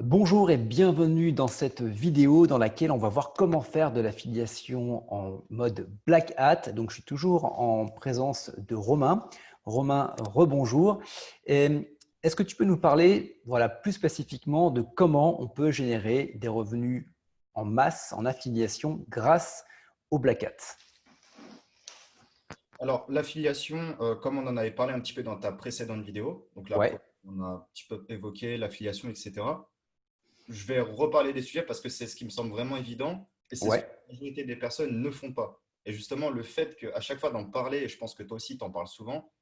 Bonjour et bienvenue dans cette vidéo dans laquelle on va voir comment faire de l'affiliation en mode Black Hat. Donc, je suis toujours en présence de Romain. Romain, rebonjour. Est-ce que tu peux nous parler, voilà, plus spécifiquement de comment on peut générer des revenus en masse, en affiliation, grâce au Black Hat? Alors, l'affiliation, comme on en avait parlé un petit peu dans ta précédente vidéo, donc là, Ouais, on a un petit peu évoqué l'affiliation, etc. Je vais reparler des sujets parce que c'est ce qui me semble vraiment évident et c'est ce que ouais, la majorité des personnes ne font pas. Et justement, le fait qu'à chaque fois d'en parler, et je pense que toi aussi tu en parles souvent,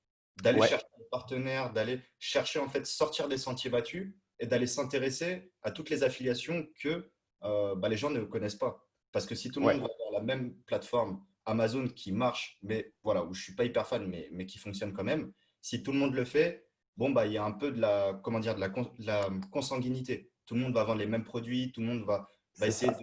d'aller ouais, chercher des partenaires, d'aller chercher en fait sortir des sentiers battus et d'aller s'intéresser à toutes les affiliations que les gens ne connaissent pas. Parce que si tout le ouais. monde va vers la même plateforme Amazon qui marche, mais voilà, où je suis pas hyper fan, mais qui fonctionne quand même, si tout le monde le fait, bon, bah, il y a un peu de la, comment dire, de la consanguinité. Tout le monde va vendre les mêmes produits, tout le monde va C'est essayer ça.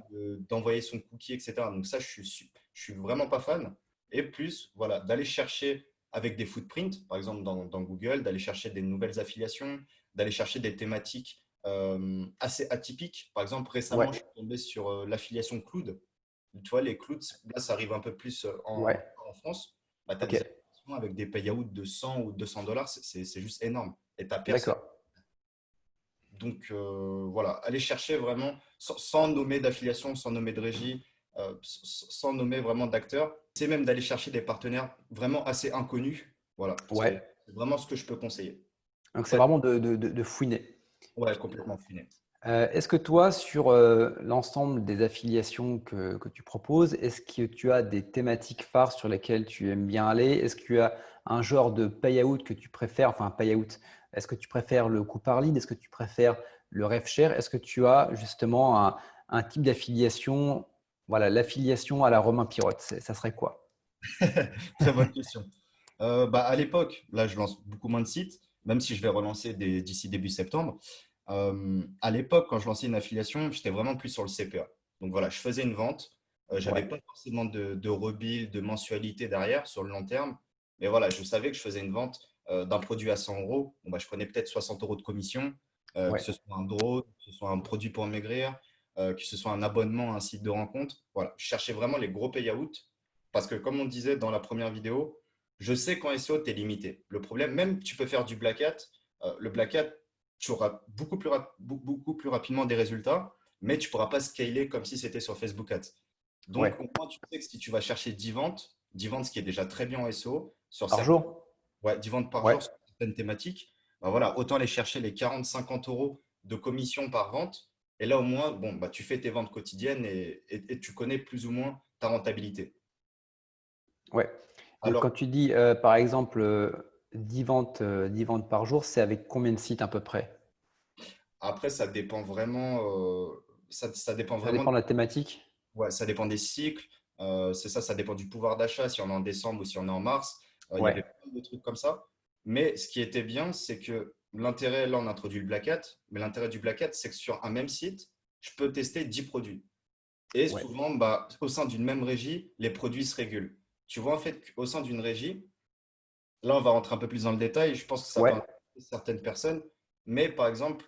d'envoyer son cookie, etc. Donc ça, je suis vraiment pas fan. Et plus, voilà, d'aller chercher avec des footprints, par exemple dans Google, d'aller chercher des nouvelles affiliations, d'aller chercher des thématiques assez atypiques. Par exemple, récemment, Ouais, je suis tombé sur l'affiliation Cloud. Tu vois, les clouds, là, ça arrive un peu plus ouais. en France. Bah, tu as Ok, des applications avec des payouts de 100 ou 200 dollars, c'est juste énorme. Et tu personne. d'accord. Donc, voilà, aller chercher vraiment, sans nommer d'affiliation, sans nommer de régie, sans nommer vraiment d'acteurs, c'est même d'aller chercher des partenaires vraiment assez inconnus. Voilà, Ouais. c'est vraiment ce que je peux conseiller. Donc, c'est Après, vraiment de fouiner. ouais, complètement fini. Est-ce que toi, sur l'ensemble des affiliations que tu proposes, est-ce que tu as des thématiques phares sur lesquelles tu aimes bien aller? Est-ce que tu as un genre de payout que tu préfères? Enfin, payout, est-ce que tu préfères le coût par lead? Est-ce que tu préfères le rev share? Est-ce que tu as justement un type d'affiliation, voilà, l'affiliation à la Romain Pirotte, ça serait quoi? Très bonne question. À l'époque, là, je lance beaucoup moins de sites, même si je vais relancer d'ici début septembre. À l'époque, quand je lançais une affiliation, j'étais vraiment plus sur le CPA. Donc voilà, je faisais une vente. J'avais Ouais, pas forcément de rebuild, de mensualité derrière sur le long terme. Mais voilà, je savais que je faisais une vente d'un produit à 100 euros. Bon, bah, je prenais peut-être 60 euros de commission, que ouais, ce soit un drone, que ce soit un produit pour maigrir, que ce soit un abonnement à un site de rencontre. Voilà, je cherchais vraiment les gros payouts parce que, comme on disait dans la première vidéo, je sais qu'en SEO, tu es limité. Le problème, même tu peux faire du Black Hat. Le Black Hat, tu auras beaucoup plus rapidement des résultats, mais tu ne pourras pas scaler comme si c'était sur Facebook Ads. ouais. Donc, au moins, tu sais que si tu vas chercher 10 ventes, ce qui est déjà très bien en SEO, sur Par certaines, jour? ouais, 10 ventes par Ouais, jour sur certaines thématiques, bah voilà, autant aller chercher les 40-50 euros de commission par vente. Et là, au moins, bon, bah, tu fais tes ventes quotidiennes et tu connais plus ou moins ta rentabilité. ouais. Donc, quand Alors, tu dis, par exemple, 10 ventes par jour, c'est avec combien de sites à peu près? après, ça dépend vraiment, ça dépend Ça vraiment, dépend de la thématique? ouais, ça dépend des cycles. C'est ça, ça dépend du pouvoir d'achat, si on est en décembre ou si on est en mars. Il y Ouais, avait plein de trucs comme ça. Mais ce qui était bien, c'est que l'intérêt, là, on introduit le Black Hat, mais l'intérêt du Black Hat, c'est que sur un même site, je peux tester 10 produits. Et ouais, souvent, bah, au sein d'une même régie, les produits se régulent. Tu vois, en fait, qu'au sein d'une régie, là, on va rentrer un peu plus dans le détail. Je pense que ça peut ouais, intéresser certaines personnes. Mais par exemple,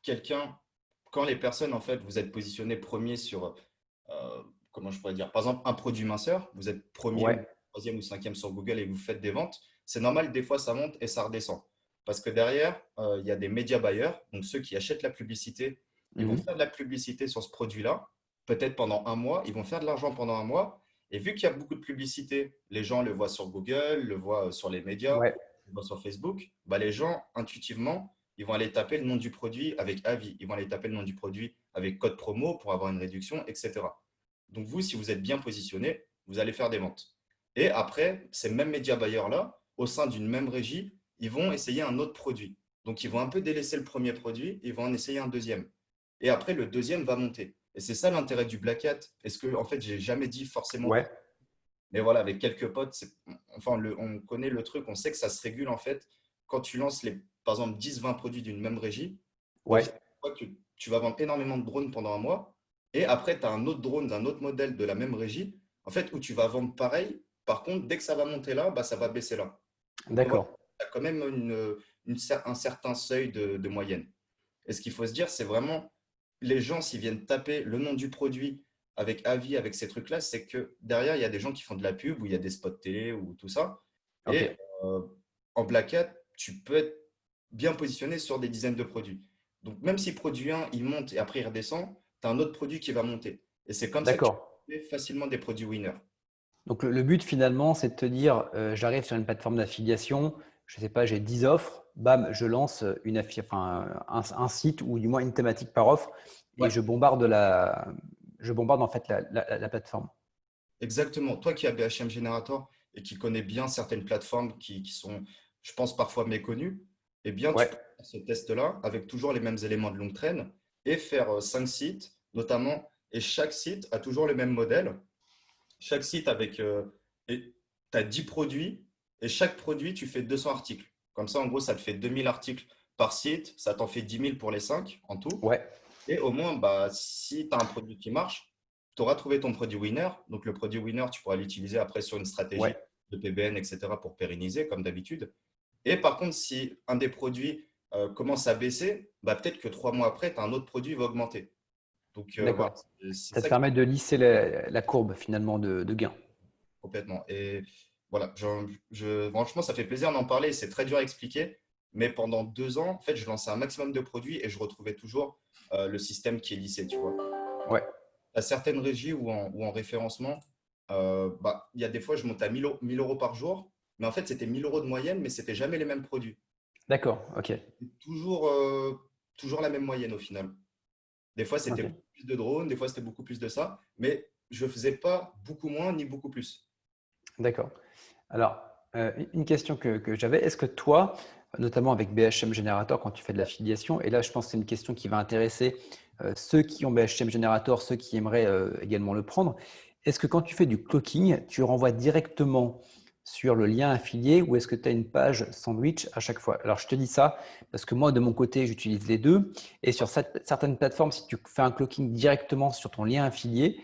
quelqu'un, quand les personnes, en fait, vous êtes positionné premier sur, comment je pourrais dire, par exemple, un produit minceur, vous êtes premier ouais. ou troisième ou cinquième sur Google et vous faites des ventes, c'est normal, des fois, ça monte et ça redescend. Parce que derrière, il y a des médias buyers, donc ceux qui achètent la publicité, ils vont Mhm. faire de la publicité sur ce produit-là, peut-être pendant un mois, ils vont faire de l'argent pendant un mois, et vu qu'il y a beaucoup de publicité, les gens le voient sur Google, le voient sur les médias, Ouais, le voient sur Facebook, bah les gens, intuitivement, ils vont aller taper le nom du produit avec avis, ils vont aller taper le nom du produit avec code promo pour avoir une réduction, etc. Donc vous, si vous êtes bien positionné, vous allez faire des ventes. Et après, ces mêmes médias buyers-là, au sein d'une même régie, ils vont essayer un autre produit. Donc ils vont un peu délaisser le premier produit, ils vont en essayer un deuxième. Et après, le deuxième va monter. Et c'est ça l'intérêt du Black Hat. Est-ce que, en fait, j'ai jamais dit forcément, ouais, mais voilà, avec quelques potes, enfin, on connaît le truc, on sait que ça se régule en fait. Quand tu lances par exemple 10-20 produits d'une même régie, au ouais. final, tu vas vendre énormément de drones pendant un mois. Et après, tu as un autre drone d'un autre modèle de la même régie, en fait, où tu vas vendre pareil. Par contre, dès que ça va monter là, bah, ça va baisser là. Donc voilà, D'accord. tu as quand même un certain seuil de moyenne. Et ce qu'il faut se dire, c'est vraiment, les gens, s'ils viennent taper le nom du produit avec avis, avec ces trucs-là, c'est que derrière, il y a des gens qui font de la pub ou il y a des spots télé ou tout ça. Ok, Et en Black Hat, tu peux être bien positionné sur des dizaines de produits. Donc, même si produit 1, il monte et après il redescend, tu as un autre produit qui va monter. Et c'est comme ça que tu d'accord. fais facilement des produits winners. Donc le but finalement, c'est de te dire, j'arrive sur une plateforme d'affiliation, je ne sais pas, j'ai 10 offres, bam, je lance un site ou du moins une thématique par offre et Ouais, je bombarde en fait la plateforme. exactement. Toi qui as BHM Generator et qui connais bien certaines plateformes qui sont, je pense, parfois méconnues, eh bien, tu Ouais, peux faire ce test-là avec toujours les mêmes éléments de longue traîne et faire 5 sites, notamment, et chaque site a toujours le même modèle. Chaque site avec, tu as 10 produits et chaque produit, tu fais 200 articles. Comme ça, en gros, ça te fait 2000 articles par site, ça t'en fait 10 000 pour les 5 en tout. ouais, Et au moins, bah, si tu as un produit qui marche, tu auras trouvé ton produit winner. Donc, le produit winner, tu pourras l'utiliser après sur une stratégie ouais, de PBN, etc., pour pérenniser, comme d'habitude. Et par contre, si un des produits commence à baisser, bah, peut-être que 3 mois après, tu as un autre produit qui va augmenter. Donc, voilà, d'accord. c'est Ça te ça qui permet de lisser la courbe finalement de gain. complètement. Et voilà, franchement, ça fait plaisir d'en parler. C'est très dur à expliquer. Mais pendant 2 ans, en fait, je lançais un maximum de produits et je retrouvais toujours le système qui est lissé, tu vois. Ouais, À certaines régies ou en référencement, bah, il y a des fois, je montais à 1 000 euros par jour. Mais en fait, c'était 1 000 euros de moyenne, mais c'était jamais les mêmes produits. d'accord, ok, Toujours la même moyenne au final. Des fois, c'était ok, beaucoup plus de drones, des fois, c'était beaucoup plus de ça. Mais je faisais pas beaucoup moins ni beaucoup plus. d'accord. Alors, une question que j'avais, est-ce que toi, notamment avec BHM Generator, quand tu fais de l'affiliation, et là je pense que c'est une question qui va intéresser ceux qui ont BHM Generator, ceux qui aimeraient également le prendre, est-ce que quand tu fais du cloaking, tu renvoies directement sur le lien affilié ou est-ce que tu as une page sandwich à chaque fois? Alors je te dis ça parce que moi de mon côté, j'utilise les deux et sur certaines plateformes, si tu fais un cloaking directement sur ton lien affilié,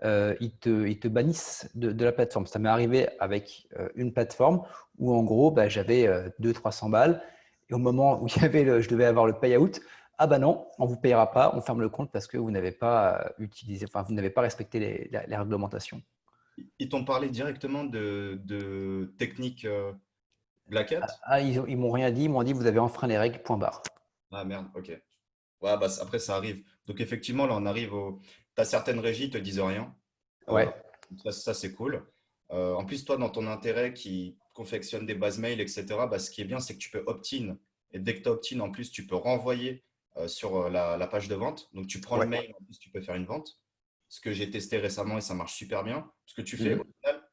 ils te bannissent de la plateforme. Ça m'est arrivé avec une plateforme où en gros, bah, j'avais 200-300 balles et au moment où je devais avoir le payout, ah bah non, on ne vous payera pas, on ferme le compte parce que vous n'avez pas utilisé, enfin vous n'avez pas respecté les réglementations. Ils t'ont parlé directement de technique Black Hat? Ah, ils m'ont rien dit, ils m'ont dit vous avez enfreint les règles, point barre. Ah merde, ok. Ouais, bah, après, ça arrive. Donc, effectivement, là, on arrive au. Tu as certaines régies qui te disent rien. Euh, Ouais, ça, c'est cool. En plus, toi, dans ton intérêt qui confectionne des bases mail, etc., bah, ce qui est bien, c'est que tu peux opt-in. Et dès que tu opt-in, en plus, tu peux renvoyer sur la page de vente. Donc, tu prends le ouais. mail, en plus, tu peux faire une vente. Ce que j'ai testé récemment et ça marche super bien. Ce que tu fais, au Mhm. final,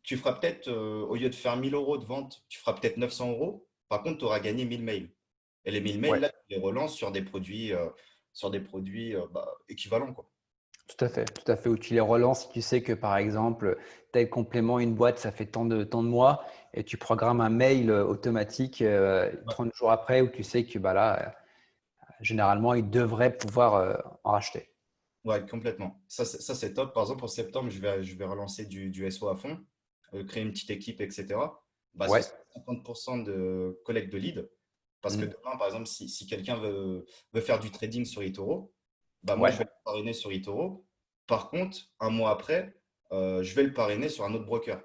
tu feras peut-être, au lieu de faire 1 000 euros de vente, tu feras peut-être 900 euros. Par contre, tu auras gagné 1000 mails. Et les 1000 mails, Ouais, là, tu les relances sur des produits bah, équivalents, quoi. tout à fait. Où tu les relances si tu sais que par exemple, tel complément, une boîte, ça fait tant de mois et tu programmes un mail automatique Ouais, 30 jours après où tu sais que bah, là, généralement, ils devraient pouvoir en racheter. ouais, complètement. Ça, c'est top. Par exemple, en septembre, je vais relancer du SO à fond, créer une petite équipe, etc. Bah, ce Ouais. sera 50% de collecte de leads. Parce que Mhm. demain, par exemple, si quelqu'un veut faire du trading sur eToro, bah, moi, je Ouais. vais le parrainer sur eToro. Par contre, un mois après, je vais le parrainer sur un autre broker.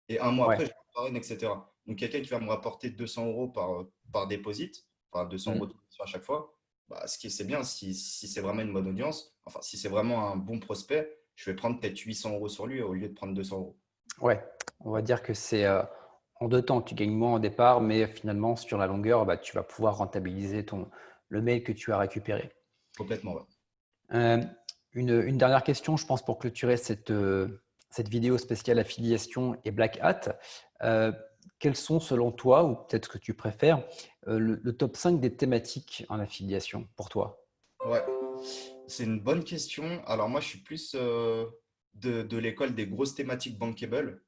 Et un mois Ouais. après, je le parraine, etc. Donc, quelqu'un qui va me rapporter 200 euros par deposit, enfin 200 euros Mhm. de commission à chaque fois, bah, c'est bien si c'est vraiment une bonne audience, enfin, si c'est vraiment un bon prospect, je vais prendre peut-être 800 euros sur lui au lieu de prendre 200 euros. Ouais. On va dire que c'est en deux temps. Tu gagnes moins au départ, mais finalement, sur la longueur, bah, tu vas pouvoir rentabiliser le mail que tu as récupéré. Complètement, ouais. Euh, une dernière question, je pense, pour clôturer cette vidéo spéciale affiliation et Black Hat. Euh, Quels sont, selon toi, ou peut-être ce que tu préfères, le top 5 des thématiques en affiliation pour toi? Ouais, c'est une bonne question. Alors moi, je suis plus de l'école des grosses thématiques bankable.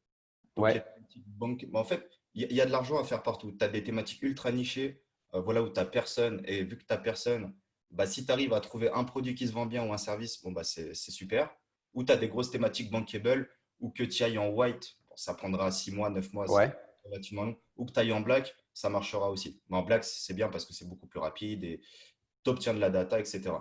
Donc les Ouais, thématiques en fait, il y a de l'argent à faire partout. Tu as des thématiques ultra nichées, voilà, où tu n'as personne. Et vu que tu n'as personne, bah, si tu arrives à trouver un produit qui se vend bien ou un service, bon, bah, c'est super. Ou tu as des grosses thématiques bankable, ou que tu ailles en white, bon, ça prendra 6 mois, 9 mois, c'est ouais, relativement long. Ou que tu ailles en black, ça marchera aussi. Mais en black, c'est bien parce que c'est beaucoup plus rapide tu obtiens de la data, etc.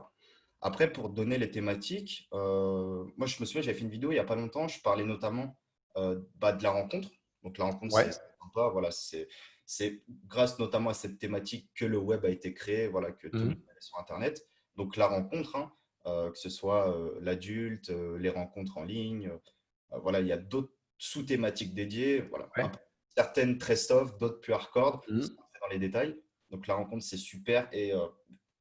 Après, pour donner les thématiques, moi, je me souviens, j'avais fait une vidéo il n'y a pas longtemps, je parlais notamment de la rencontre. Donc, la rencontre, Ouais. c'est sympa. Voilà, c'est grâce notamment à cette thématique que le web a été créé, voilà, que tout le monde Mhm. est sur Internet. Donc, la rencontre, hein, que ce soit l'adulte, les rencontres en ligne, voilà, il y a d'autres sous-thématiques dédiées. Voilà, Ouais. certaines très soft, d'autres plus hardcore, sans Mhm. rentrer dans les détails. Donc, la rencontre, c'est super. Et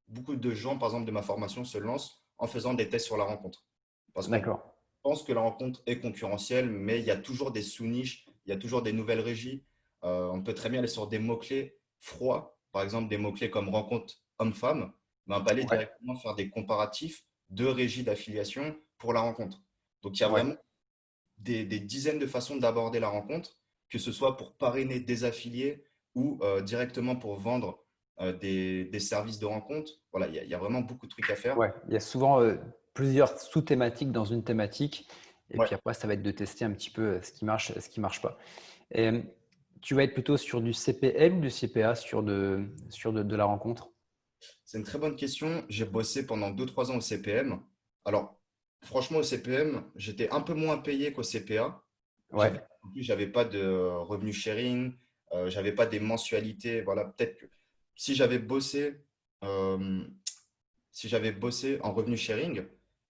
beaucoup de gens, par exemple, de ma formation, se lancent en faisant des tests sur la rencontre. Parce qu'on D'accord. pense que la rencontre est concurrentielle, mais il y a toujours des sous-niches, il y a toujours des nouvelles régies. On peut très bien aller sur des mots-clés froids, par exemple des mots-clés comme rencontre homme-femme, mais on peut aller Ouais. directement faire des comparatifs de régies d'affiliation pour la rencontre. Donc il y a Ouais. vraiment des dizaines de façons d'aborder la rencontre, que ce soit pour parrainer des affiliés ou directement pour vendre des services de rencontre. Voilà, il y a vraiment beaucoup de trucs à faire. Ouais. Il y a souvent plusieurs sous-thématiques dans une thématique. Et Ouais. puis après, ça va être de tester un petit peu ce qui marche pas. Et, tu vas être plutôt sur du CPL ou du CPA de la rencontre? C'est une très bonne question. J'ai bossé pendant 2 3 ans au CPM. Alors, franchement, au CPM, j'étais un peu moins payé qu'au CPA. Ouais. En plus, j'avais pas de revenu sharing, j'avais pas des mensualités. Voilà, peut-être que si j'avais bossé, euh, si j'avais bossé en revenu sharing,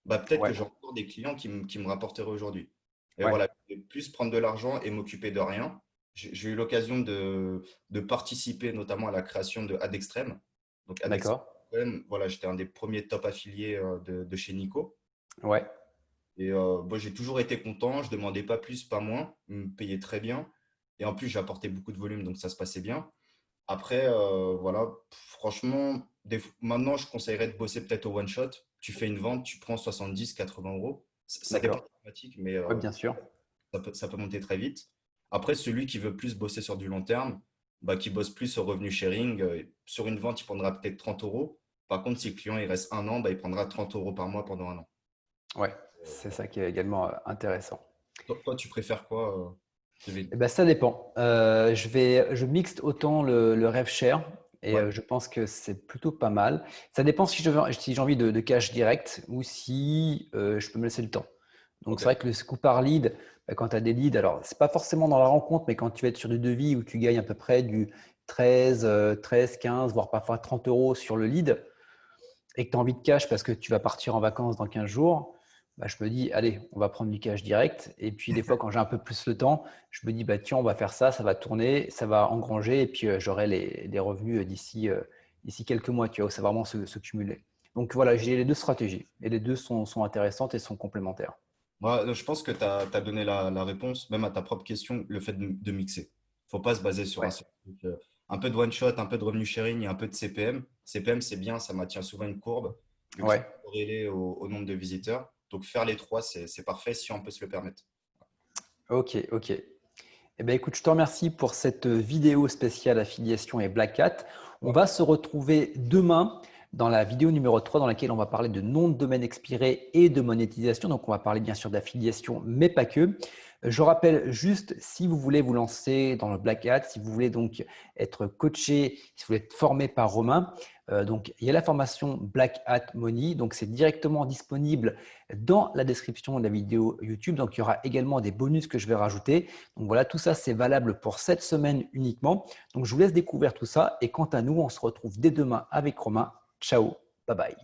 bah, peut-être que Ouais. j'aurais encore des clients qui me rapporteraient aujourd'hui. Et Ouais. voilà, je vais plus prendre de l'argent et m'occuper de rien. J'ai eu l'occasion de participer notamment à la création de AdExtreme. Donc, D'accord. AdExtreme, voilà, j'étais un des premiers top affiliés de chez Nico. Ouais. Et bon, j'ai toujours été content, je demandais pas plus, pas moins, ils me payaient très bien. Et en plus, j'apportais beaucoup de volume, donc ça se passait bien. Après, voilà, franchement, maintenant, je conseillerais de bosser peut-être au one shot. Tu fais une vente, tu prends 70 80 euros. Ça dépend D'accord. des thématiques, mais Ouais, bien sûr. ça peut monter très vite. Après, celui qui veut plus bosser sur du long terme, bah, qui bosse plus au revenu sharing, sur une vente, il prendra peut-être 30 euros. Par contre, si le client il reste un an, bah, il prendra 30 euros par mois pendant un an. Ouais. C'est ça qui est également intéressant. Toi, tu préfères quoi, Kevin? Eh ben, ça dépend. Je mixte autant le rev share et Ouais, je pense que c'est plutôt pas mal. Ça dépend si j'ai envie de cash direct ou si je peux me laisser le temps. Donc, c'est ok. vrai que le coup par lead, bah, quand tu as des leads, alors c'est pas forcément dans la rencontre, mais quand tu vas être sur du devis où tu gagnes à peu près du 13, 15, voire parfois 30 euros sur le lead et que tu as envie de cash parce que tu vas partir en vacances dans 15 jours, bah, je me dis, allez, on va prendre du cash direct. Et puis, des fois, quand j'ai un peu plus le temps, je me dis, bah, tiens, on va faire ça, ça va tourner, ça va engranger et puis j'aurai les revenus d'ici quelques mois. Tu vois, c'est vraiment se cumuler. Donc voilà, j'ai les deux stratégies et les deux sont intéressantes et sont complémentaires. Moi, je pense que tu as donné la réponse, même à ta propre question, le fait de mixer. Faut pas se baser sur un Ouais, seul truc. Un peu de one shot, un peu de revenu sharing et un peu de CPM. CPM, c'est bien, ça maintient souvent une courbe, vu que c'est ouais. corrélé au nombre de visiteurs. Donc, faire les trois, c'est parfait si on peut se le permettre. Ok, ok. Eh bien, écoute, je te remercie pour cette vidéo spéciale affiliation et Black Hat. On Ouais. va se retrouver demain dans la vidéo numéro 3 dans laquelle on va parler de nom de domaine expiré et de monétisation. Donc, on va parler bien sûr d'affiliation, mais pas que. Je rappelle juste, si vous voulez vous lancer dans le Black Hat, si vous voulez donc être coaché, si vous voulez être formé par Romain, donc il y a la formation Black Hat Money. Donc, c'est directement disponible dans la description de la vidéo YouTube. Donc, il y aura également des bonus que je vais rajouter. Donc voilà, tout ça, c'est valable pour cette semaine uniquement. Donc je vous laisse découvrir tout ça. Et quant à nous, on se retrouve dès demain avec Romain. Ciao, bye bye.